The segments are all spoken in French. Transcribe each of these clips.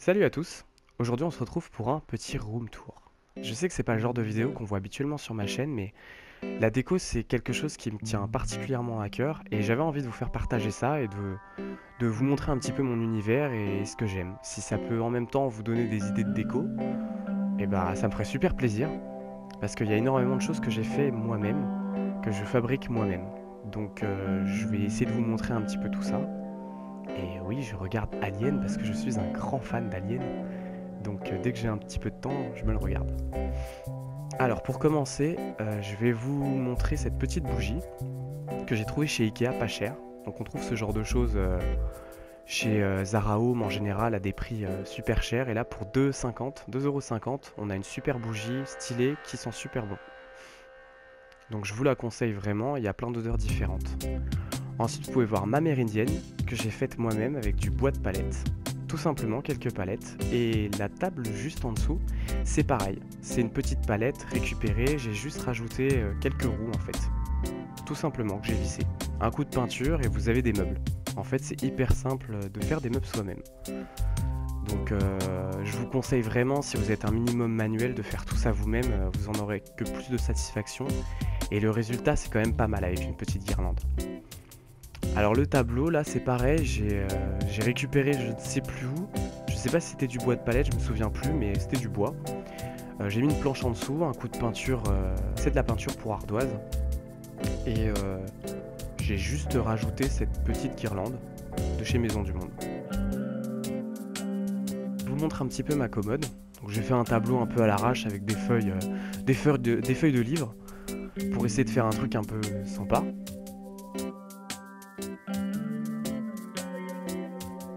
Salut à tous, aujourd'hui on se retrouve pour un petit room tour. Je sais que c'est pas le genre de vidéo qu'on voit habituellement sur ma chaîne, mais la déco c'est quelque chose qui me tient particulièrement à cœur et j'avais envie de vous faire partager ça et de vous montrer un petit peu mon univers et ce que j'aime. Si ça peut en même temps vous donner des idées de déco, et bah ça me ferait super plaisir parce qu'il y a énormément de choses que j'ai fait moi-même, que je fabrique moi-même. Donc je vais essayer de vous montrer un petit peu tout ça. Et oui, je regarde Alien parce que je suis un grand fan d'Alien. Donc dès que j'ai un petit peu de temps, je me le regarde. Alors pour commencer, je vais vous montrer cette petite bougie que j'ai trouvée chez Ikea pas cher. Donc on trouve ce genre de choses chez Zara Home en général à des prix super chers. Et là pour 2,50€, on a une super bougie stylée qui sent super bon. Donc je vous la conseille vraiment, il y a plein d'odeurs différentes. Ensuite vous pouvez voir ma méridienne que j'ai faite moi-même avec du bois de palette. Tout simplement quelques palettes. Et la table juste en dessous, c'est pareil. C'est une petite palette récupérée, j'ai juste rajouté quelques roues en fait. Tout simplement que j'ai vissé. Un coup de peinture et vous avez des meubles. En fait c'est hyper simple de faire des meubles soi-même. Donc je vous conseille vraiment, si vous êtes un minimum manuel, de faire tout ça vous-même, vous en aurez que plus de satisfaction. Et le résultat c'est quand même pas mal avec une petite guirlande. Alors le tableau là c'est pareil, j'ai récupéré je ne sais plus où, je sais pas si c'était du bois de palette, je me souviens plus mais c'était du bois. J'ai mis une planche en dessous, un coup de peinture, c'est de la peinture pour ardoise. Et j'ai juste rajouté cette petite guirlande de chez Maison du Monde. Je vous montre un petit peu ma commode. Donc j'ai fait un tableau un peu à l'arrache avec des feuilles de livres pour essayer de faire un truc un peu sympa.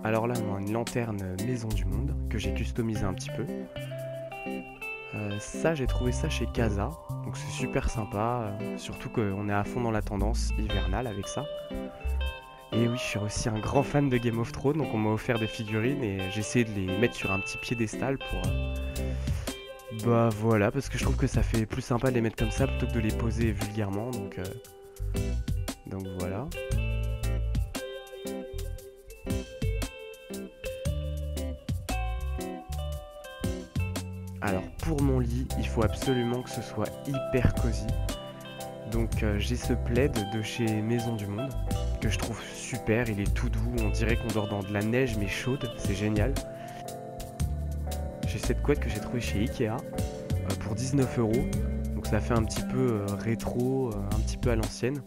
Alors là, on a une lanterne Maison du Monde que j'ai customisé un petit peu. Ça, j'ai trouvé ça chez Casa, donc c'est super sympa, surtout qu'on est à fond dans la tendance hivernale avec ça. Et oui, je suis aussi un grand fan de Game of Thrones, donc on m'a offert des figurines et j'ai essayé de les mettre sur un petit piédestal pour... Bah voilà, parce que je trouve que ça fait plus sympa de les mettre comme ça plutôt que de les poser vulgairement, donc voilà. Alors pour mon lit, il faut absolument que ce soit hyper cosy. Donc j'ai ce plaid de chez Maison du Monde que je trouve super, il est tout doux, on dirait qu'on dort dans de la neige mais chaude, c'est génial. J'ai cette couette que j'ai trouvée chez Ikea pour 19€, donc ça fait un petit peu rétro, un petit peu à l'ancienne.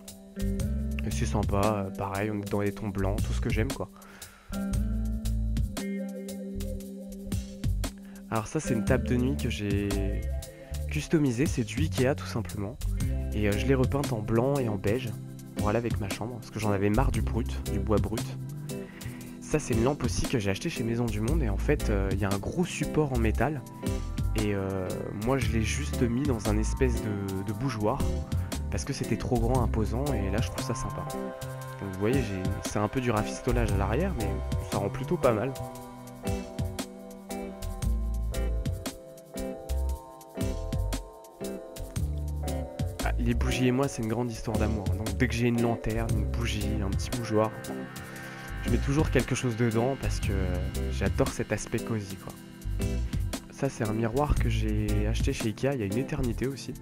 Et c'est sympa, pareil, on est dans les tons blancs, tout ce que j'aime quoi. Alors ça c'est une table de nuit que j'ai customisée, c'est du Ikea tout simplement. Et je l'ai repeinte en blanc et en beige pour aller avec ma chambre, parce que j'en avais marre du brut, du bois brut. Ça c'est une lampe aussi que j'ai acheté chez Maison du Monde et en fait il y a un gros support en métal. Et moi je l'ai juste mis dans un espèce de bougeoir, parce que c'était trop grand, imposant, et là je trouve ça sympa. Donc vous voyez, c'est un peu du rafistolage à l'arrière, mais ça rend plutôt pas mal. Les bougies et moi, c'est une grande histoire d'amour. Donc dès que j'ai une lanterne, une bougie, un petit bougeoir, je mets toujours quelque chose dedans parce que j'adore cet aspect cosy quoi. Ça c'est un miroir que j'ai acheté chez Ikea il y a une éternité aussi.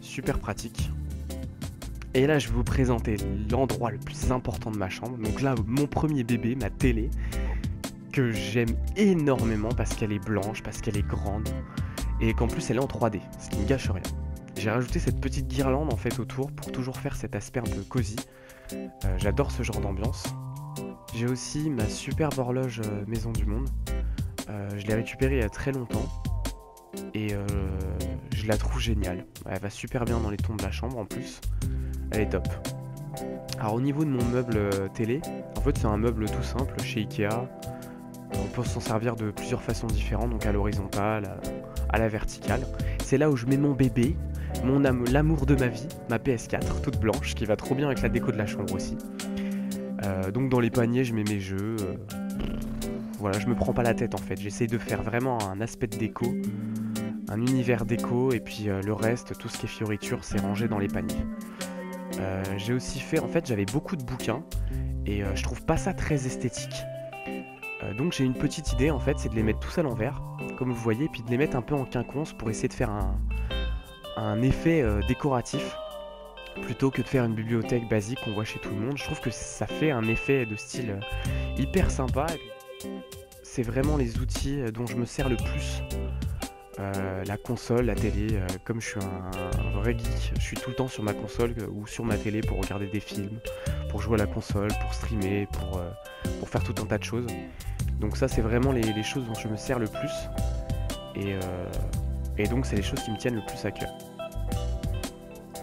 Super pratique. Et là je vais vous présenter l'endroit le plus important de ma chambre. Donc là mon premier bébé, ma télé, que j'aime énormément parce qu'elle est blanche, parce qu'elle est grande et qu'en plus elle est en 3D, ce qui ne gâche rien. J'ai rajouté cette petite guirlande en fait autour pour toujours faire cet aspect un peu cosy. J'adore ce genre d'ambiance. J'ai aussi ma superbe horloge Maison du Monde. Je l'ai récupérée il y a très longtemps et je la trouve géniale. Elle va super bien dans les tons de la chambre en plus. Elle est top. Alors au niveau de mon meuble télé, en fait c'est un meuble tout simple chez Ikea. On peut s'en servir de plusieurs façons différentes, donc à l'horizontale, à la verticale. C'est là où je mets mon bébé. L'amour de ma vie, ma PS4 toute blanche qui va trop bien avec la déco de la chambre aussi. Donc dans les paniers je mets mes jeux, voilà, je me prends pas la tête en fait, j'essaye de faire vraiment un aspect de déco, un univers déco et puis le reste, tout ce qui est fioriture c'est rangé dans les paniers. J'ai aussi fait, en fait j'avais beaucoup de bouquins et je trouve pas ça très esthétique. Donc j'ai une petite idée en fait, c'est de les mettre tous à l'envers, comme vous voyez, puis de les mettre un peu en quinconce pour essayer de faire un effet décoratif, plutôt que de faire une bibliothèque basique qu'on voit chez tout le monde. Je trouve que ça fait un effet de style hyper sympa. Et puis, c'est vraiment les outils dont je me sers le plus. La console, la télé, comme je suis un vrai geek, je suis tout le temps sur ma console ou sur ma télé pour regarder des films, pour jouer à la console, pour streamer, pour faire tout un tas de choses. Donc ça c'est vraiment les choses dont je me sers le plus et donc c'est les choses qui me tiennent le plus à cœur.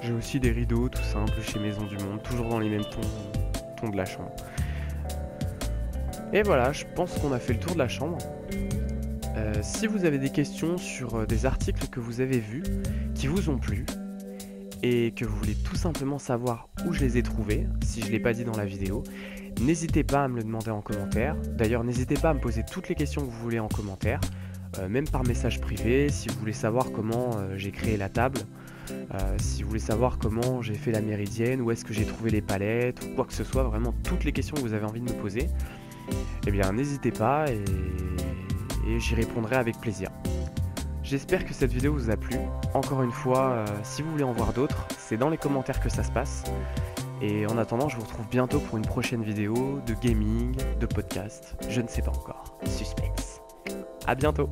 J'ai aussi des rideaux tout simples chez Maison du Monde, toujours dans les mêmes tons de la chambre. Et voilà, je pense qu'on a fait le tour de la chambre. Si vous avez des questions sur des articles que vous avez vus, qui vous ont plu, et que vous voulez tout simplement savoir où je les ai trouvés, si je ne l'ai pas dit dans la vidéo, n'hésitez pas à me le demander en commentaire. D'ailleurs, n'hésitez pas à me poser toutes les questions que vous voulez en commentaire, même par message privé, si vous voulez savoir comment j'ai créé la table, si vous voulez savoir comment j'ai fait la méridienne, où est-ce que j'ai trouvé les palettes, ou quoi que ce soit, vraiment toutes les questions que vous avez envie de me poser, eh bien n'hésitez pas et j'y répondrai avec plaisir. J'espère que cette vidéo vous a plu. Encore une fois, si vous voulez en voir d'autres, c'est dans les commentaires que ça se passe. Et en attendant, je vous retrouve bientôt pour une prochaine vidéo de gaming, de podcast, je ne sais pas encore. Suspense. À bientôt.